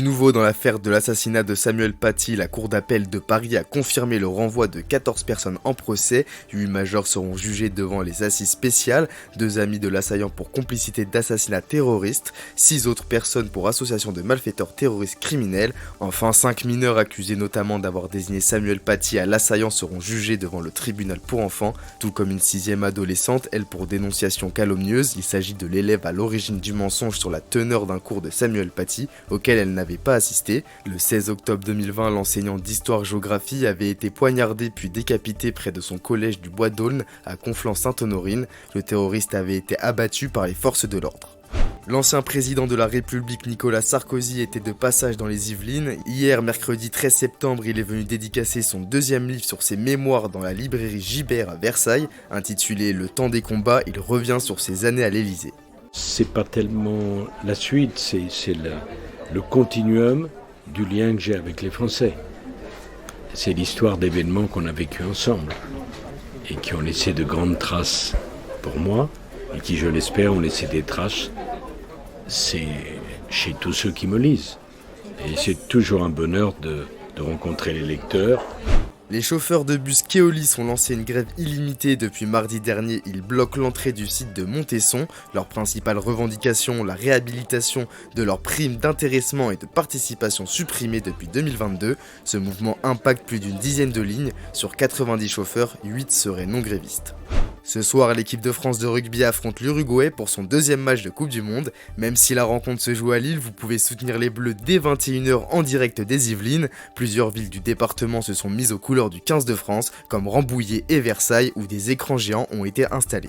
Du nouveau dans l'affaire de l'assassinat de Samuel Paty, la cour d'appel de Paris a confirmé le renvoi de 14 personnes en procès. 8 majors seront jugés devant les assises spéciales, 2 amis de l'assaillant pour complicité d'assassinat terroriste, 6 autres personnes pour association de malfaiteurs terroristes criminels. Enfin, 5 mineurs accusés notamment d'avoir désigné Samuel Paty à l'assaillant seront jugés devant le tribunal pour enfants, tout comme une 6e adolescente, elle pour dénonciation calomnieuse. Il s'agit de l'élève à l'origine du mensonge sur la teneur d'un cours de Samuel Paty, auquel elle n'avait pas assisté. Le 16 octobre 2020, l'enseignant d'histoire-géographie avait été poignardé puis décapité près de son collège du Bois d'Aulne à Conflans-Sainte-Honorine. Le terroriste avait été abattu par les forces de l'ordre. L'ancien président de la République Nicolas Sarkozy était de passage dans les Yvelines. Hier, mercredi 13 septembre, il est venu dédicacer son 2e livre sur ses mémoires dans la librairie Gibert à Versailles. Intitulé « Le temps des combats », il revient sur ses années à l'Élysée. C'est pas tellement la suite, c'est le continuum du lien que j'ai avec les Français. C'est l'histoire d'événements qu'on a vécus ensemble et qui ont laissé de grandes traces pour moi et qui, je l'espère, ont laissé des traces chez tous ceux qui me lisent. Et c'est toujours un bonheur de rencontrer les lecteurs. Les chauffeurs de bus Keolis ont lancé une grève illimitée depuis mardi dernier. Ils bloquent l'entrée du site de Montesson. Leur principale revendication, la réhabilitation de leurs primes d'intéressement et de participation supprimées depuis 2022. Ce mouvement impacte plus d'une dizaine de lignes. Sur 90 chauffeurs, 8 seraient non grévistes. Ce soir, l'équipe de France de rugby affronte l'Uruguay pour son 2e match de Coupe du Monde. Même si la rencontre se joue à Lille, vous pouvez soutenir les Bleus dès 21h en direct des Yvelines. Plusieurs villes du département se sont mises aux couleurs du 15 de France, comme Rambouillet et Versailles, où des écrans géants ont été installés.